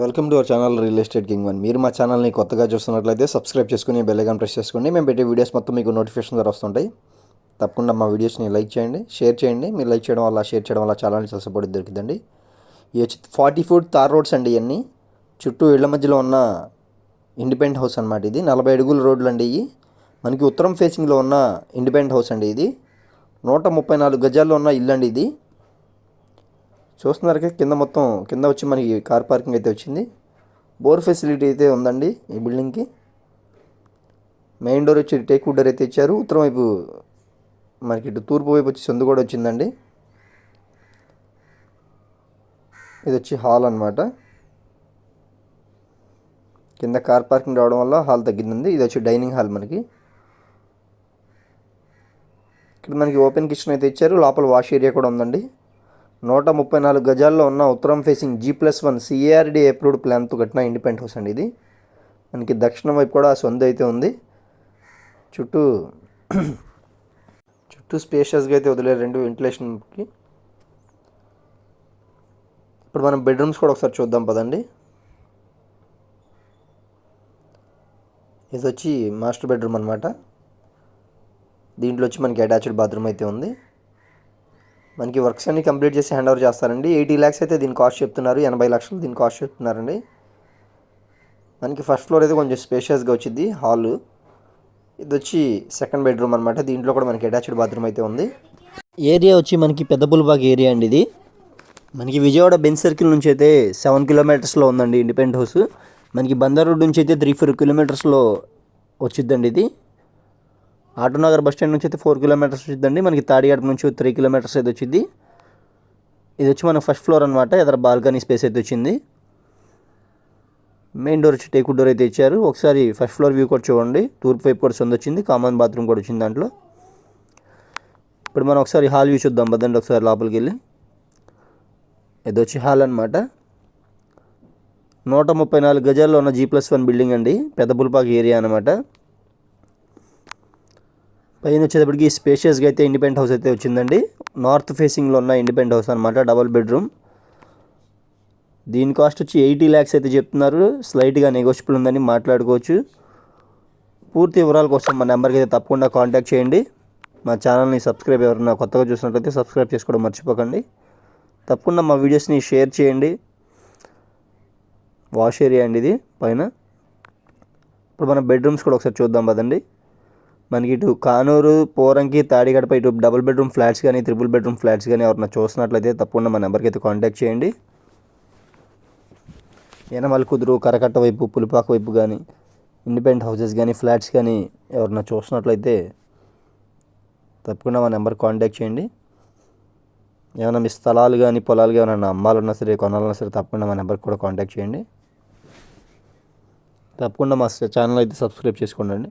Welcome to our channel real estate king one. మీరు మా ఛానల్ని కొత్తగా చూస్తున్నట్లయితే సబ్స్క్రైబ్ చేసుకుని బెల్ ఐకాన్ ప్రెస్ చేసుకోండి. మేము పెట్టే వీడియోస్ మొత్తం మీకు నోటిఫికేషన్ ద్వారా వస్తుంటాయి. తప్పకుండా మా వీడియోస్ని లైక్ చేయండి, షేర్ చేయండి. మీరు లైక్ చేయడం వల్ల, షేర్ చేయడం వల్ల ఛానల్ని సపోర్ట్ దొరికిందండి. ఈ 40 ఫీట్ తార్ రోడ్స్ అండి. ఇవన్నీ చుట్టూ ఇళ్ల మధ్యలో ఉన్న ఇండిపెండెంట్ హౌస్ అనమాట. ఇది 40 అడుగుల రోడ్లు అండి. ఇవి మనకి ఉత్తరం ఫేసింగ్లో ఉన్న ఇండిపెండెంట్ హౌస్ అండి. ఇది 134 గజాల్లో ఉన్న ఇల్లు అండి. ఇది చూస్తున్నారు కింద వచ్చి మనకి కార్ పార్కింగ్ అయితే వచ్చింది. బోర్ ఫెసిలిటీ అయితే ఉందండి ఈ బిల్డింగ్కి. మెయిన్ డోర్ వచ్చి టేక్ వుడ్ డోర్ అయితే ఇచ్చారు. ఉత్తరం వైపు మనకి ఇటు తూర్పు వైపు వచ్చి సందు కూడా వచ్చిందండి. ఇది వచ్చి హాల్ అనమాట. కింద కార్ పార్కింగ్ రావడం వల్ల హాల్ తగ్గిందండి. ఇది వచ్చి డైనింగ్ హాల్. మనకి ఇక్కడ మనకి ఓపెన్ కిచెన్ అయితే ఇచ్చారు. లోపల వాష్ ఏరియా కూడా ఉందండి. 134 గజాల్లో ఉన్న ఉత్తరం ఫేసింగ్ G+1 CARD అప్రూవ్డ్ ప్లాన్తో కట్టిన ఇండిపెండెంట్ హౌస్ అండి. ఇది మనకి దక్షిణం వైపు కూడా సొంత అయితే ఉంది. చుట్టూ స్పేషియస్గా అయితే వదిలేరు వెంటిలేషన్కి. ఇప్పుడు మనం బెడ్రూమ్స్ కూడా ఒకసారి చూద్దాం పదండి. ఇది వచ్చి మాస్టర్ బెడ్రూమ్ అనమాట. దీంట్లో వచ్చి మనకి అటాచ్డ్ బాత్రూమ్ అయితే ఉంది. మనకి వర్క్స్ అన్ని కంప్లీట్ చేసి హ్యాండ్ ఓవర్ చేస్తారండి. 80 lakhs అయితే దీని కాస్ట్ చెప్తున్నారు. 80 లక్షలు దీని కాస్ట్ చెప్తున్నారండి. మనకి ఫస్ట్ ఫ్లోర్ అయితే కొంచెం స్పేషియస్గా వచ్చింది హాల్. ఇది వచ్చి సెకండ్ బెడ్రూమ్ అనమాట. దీంట్లో కూడా మనకి అటాచ్డ్ బాత్రూమ్ అయితే ఉంది. ఏరియా వచ్చి మనకి పెద్ద పులిబాగ్ ఏరియా అండి. ఇది మనకి విజయవాడ బెంచ్ సర్కిల్ నుంచి అయితే 7 kilometers ఉందండి ఇండిపెండెంట్ హౌస్. మనకి బందర్ రోడ్ నుంచి అయితే 3-4 kilometers వచ్చిద్దండి. ఇది ఆటోనగర్ బస్ స్టాండ్ నుంచి అయితే 4 kilometers వచ్చిందండి. మనకి తాడియాడ నుంచి 3 kilometers అయితే వచ్చింది. ఇది వచ్చి మన ఫస్ట్ ఫ్లోర్ అనమాట. ఎదర బాల్కనీ స్పేస్ అయితే వచ్చింది. మెయిన్ డోర్ వచ్చి టేక్ డోర్ అయితే ఇచ్చారు. ఒకసారి ఫస్ట్ ఫ్లోర్ వ్యూ కూడా చూడండి. తూర్పు వైపు కూడా సొంత వచ్చింది. కామన్ బాత్రూమ్ కూడా వచ్చింది దాంట్లో. ఇప్పుడు మనం ఒకసారి హాల్ వ్యూ చూద్దాం పదండి. ఒకసారి లోపలికి వెళ్ళి ఇది వచ్చి హాల్ అనమాట. 134 గజాల్లో ఉన్న G+1 బిల్డింగ్ అండి. పెద్ద పులిపాక ఏరియా అనమాట. పైన వచ్చేటప్పటికి స్పేషియస్గా అయితే ఇండిపెండెంట్ హౌస్ అయితే వచ్చిందండి. నార్త్ ఫేసింగ్లో ఉన్న ఇండిపెండెంట్ హౌస్ అనమాట. Double bedroom. దీని కాస్ట్ వచ్చి 80 lakhs అయితే చెప్తున్నారు. స్లైట్గా నెగోషియబుల్ ఉందని మాట్లాడుకోవచ్చు. పూర్తి వివరాల కోసం మా నెంబర్కి అయితే తప్పకుండా కాంటాక్ట్ చేయండి. మా ఛానల్ని సబ్స్క్రైబ్ ఎవరైనా కొత్తగా చూసినట్లయితే సబ్స్క్రైబ్ చేసుకోవడం మర్చిపోకండి. తప్పకుండా మా వీడియోస్ని షేర్ చేయండి. వాష్ ఏరియా అండి ఇది పైన. ఇప్పుడు మన బెడ్రూమ్స్ కూడా ఒకసారి చూద్దాం పదండి. మనకి ఇటు కానూరు, పోరంకి, తాడిగడప ఇటు డబుల్ బెడ్రూమ్ ఫ్లాట్స్ కానీ, ట్రిపుల్ బెడ్రూమ్ ఫ్లాట్స్ కానీ ఎవరైనా చూసినట్లయితే తప్పకుండా మా నెంబర్కి అయితే కాంటాక్ట్ చేయండి. యనమల కుదురు, కరకట్ట వైపు, పులిపాక వైపు కానీ ఇండిపెండెంట్ హౌసెస్ కానీ, ఫ్లాట్స్ కానీ ఎవరైనా చూసినట్లయితే తప్పకుండా మా నెంబర్కి కాంటాక్ట్ చేయండి. ఏమైనా మీ స్థలాలు కానీ, పొలాలు ఏమైనా అమ్మాలన్నా సరే, కొనాలన్నా సరే తప్పకుండా మా నెంబర్కి కూడా కాంటాక్ట్ చేయండి. తప్పకుండా మా ఛానల్ అయితే సబ్స్క్రైబ్ చేసుకోండి.